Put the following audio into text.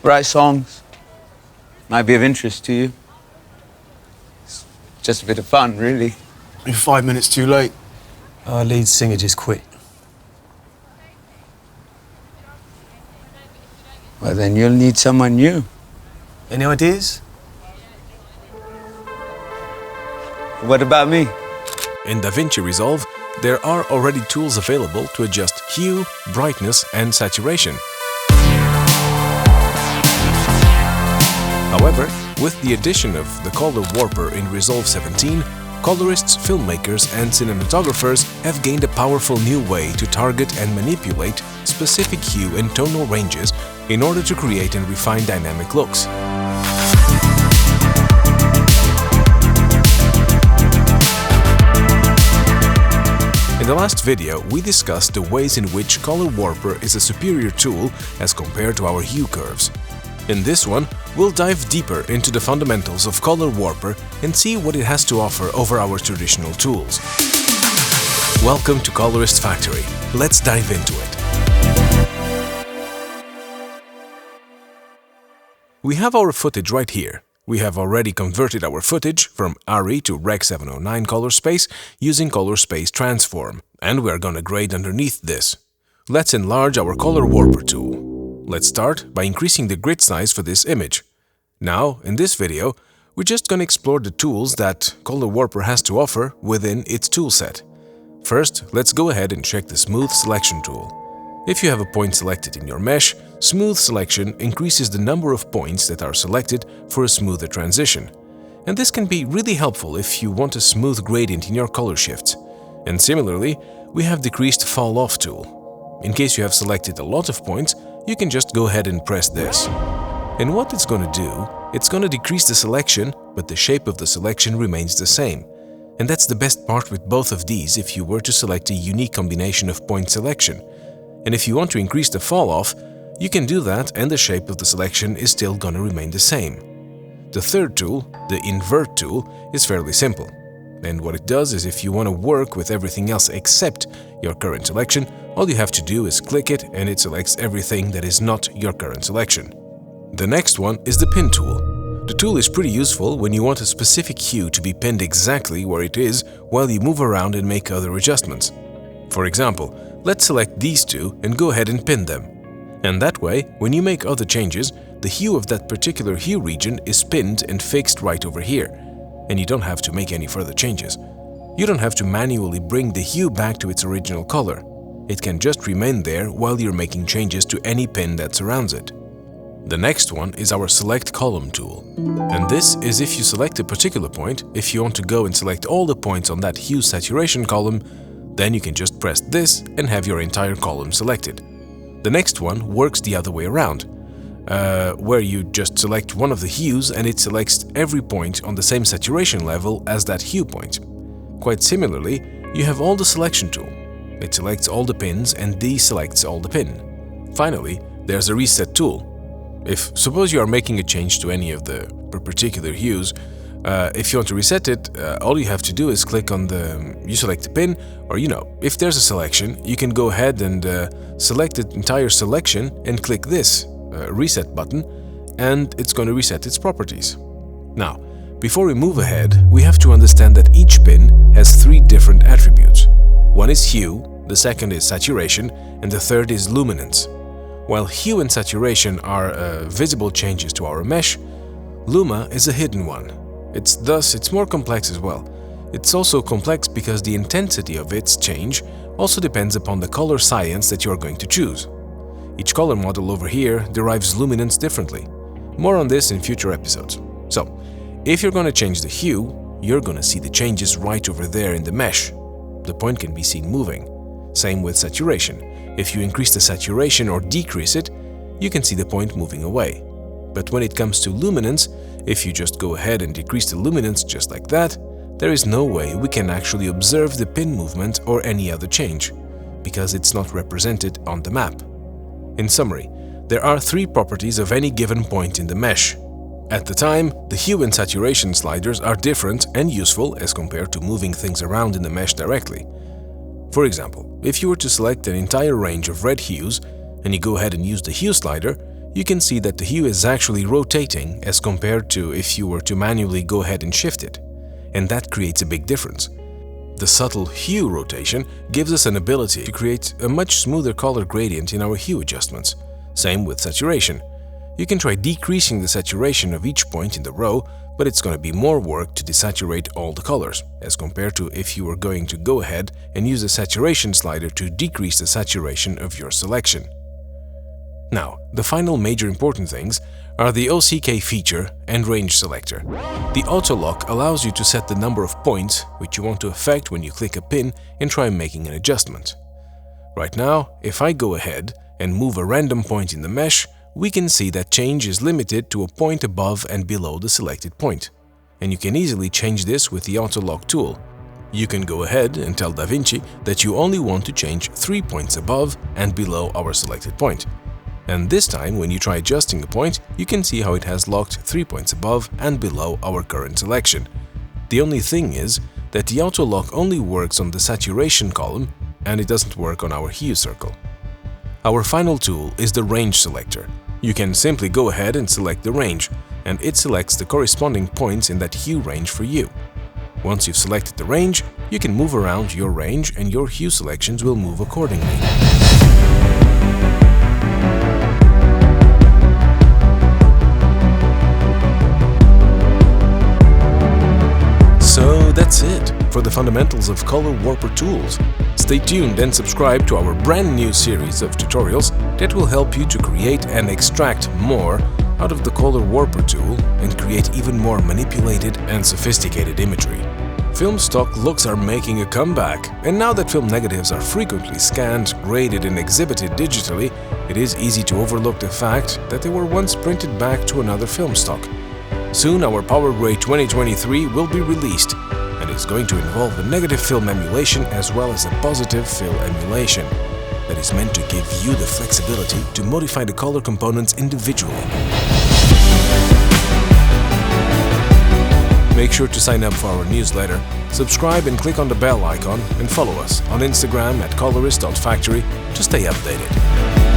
write songs. Might be of interest to you. It's just a bit of fun, really. You're 5 minutes too late. Our lead singer just quit. Well, then you'll need someone new. Any ideas? What about me? In DaVinci Resolve, there are already tools available to adjust hue, brightness and saturation. However, with the addition of the color warper in Resolve 17, colorists, filmmakers and cinematographers have gained a powerful new way to target and manipulate specific hue and tonal ranges in order to create and refine dynamic looks. In the last video, we discussed the ways in which Color Warper is a superior tool as compared to our hue curves. In this one, we'll dive deeper into the fundamentals of Color Warper and see what it has to offer over our traditional tools. Welcome to Colorist Factory. Let's dive into it. We have our footage right here. We have already converted our footage from ARRI to Rec 709 color space using color space transform, and we are gonna grade underneath this. Let's enlarge our Color Warper tool. Let's start by increasing the grid size for this image. Now, in this video, we're just gonna explore the tools that Color Warper has to offer within its toolset. First, let's go ahead and check the Smooth Selection tool. If you have a point selected in your mesh, Smooth Selection increases the number of points that are selected for a smoother transition. And this can be really helpful if you want a smooth gradient in your color shifts. And similarly, we have Decreased Fall Off tool. In case you have selected a lot of points, you can just go ahead and press this. And what it's going to do, it's going to decrease the selection, but the shape of the selection remains the same. And that's the best part with both of these if you were to select a unique combination of point selection. And if you want to increase the fall-off, you can do that and the shape of the selection is still gonna remain the same. The third tool, the Invert tool, is fairly simple. And what it does is if you want to work with everything else except your current selection, all you have to do is click it and it selects everything that is not your current selection. The next one is the Pin tool. The tool is pretty useful when you want a specific hue to be pinned exactly where it is while you move around and make other adjustments. For example, let's select these two and go ahead and pin them. And that way, when you make other changes, the hue of that particular hue region is pinned and fixed right over here. And you don't have to make any further changes. You don't have to manually bring the hue back to its original color. It can just remain there while you're making changes to any pin that surrounds it. The next one is our Select Column tool. And this is if you select a particular point, if you want to go and select all the points on that hue saturation column, then you can just press this and have your entire column selected. The next one works the other way around, where you just select one of the hues and it selects every point on the same saturation level as that hue point. Quite similarly, you have all the Selection tool. It selects all the pins and deselects all the pin. Finally, there's a Reset tool. If suppose you are making a change to any of the particular hues, if you want to reset it, all you have to do is click on you select the pin, or if there's a selection, you can go ahead and select the entire selection and click this reset button, and it's going to reset its properties. Now, before we move ahead, we have to understand that each pin has three different attributes. One is hue, the second is saturation, and the third is luminance. While hue and saturation are visible changes to our mesh, luma is a hidden one. It's more complex as well. It's also complex because the intensity of its change also depends upon the color science that you are going to choose. Each color model over here derives luminance differently. More on this in future episodes. So, if you're going to change the hue, you're going to see the changes right over there in the mesh. The point can be seen moving. Same with saturation. If you increase the saturation or decrease it, you can see the point moving away. But when it comes to luminance, if you just go ahead and decrease the luminance just like that, there is no way we can actually observe the pin movement or any other change, because it's not represented on the map. In summary, there are three properties of any given point in the mesh. At the time, the hue and saturation sliders are different and useful as compared to moving things around in the mesh directly. For example, if you were to select an entire range of red hues and you go ahead and use the hue slider, you can see that the hue is actually rotating as compared to if you were to manually go ahead and shift it, and that creates a big difference. The subtle hue rotation gives us an ability to create a much smoother color gradient in our hue adjustments. Same with saturation. You can try decreasing the saturation of each point in the row, but it's going to be more work to desaturate all the colors, as compared to if you were going to go ahead and use the saturation slider to decrease the saturation of your selection. Now, the final major important things are the OCK feature and range selector. The auto lock allows you to set the number of points which you want to affect when you click a pin and try making an adjustment. Right now, if I go ahead and move a random point in the mesh, we can see that change is limited to a point above and below the selected point. And you can easily change this with the auto lock tool. You can go ahead and tell DaVinci that you only want to change 3 points above and below our selected point. And this time, when you try adjusting a point, you can see how it has locked 3 points above and below our current selection. The only thing is that the auto lock only works on the saturation column and it doesn't work on our hue circle. Our final tool is the range selector. You can simply go ahead and select the range, and it selects the corresponding points in that hue range for you. Once you've selected the range, you can move around your range and your hue selections will move accordingly. So that's it for the fundamentals of Color Warper tools. Stay tuned and subscribe to our brand new series of tutorials that will help you to create and extract more out of the Color Warper tool and create even more manipulated and sophisticated imagery. Film stock looks are making a comeback, and now that film negatives are frequently scanned, graded and exhibited digitally, it is easy to overlook the fact that they were once printed back to another film stock. Soon our PowerGrade 2023 will be released, and it's going to involve a negative film emulation as well as a positive fill emulation that is meant to give you the flexibility to modify the color components individually. Make sure to sign up for our newsletter, subscribe and click on the bell icon, and follow us on Instagram at colorist.factory to stay updated.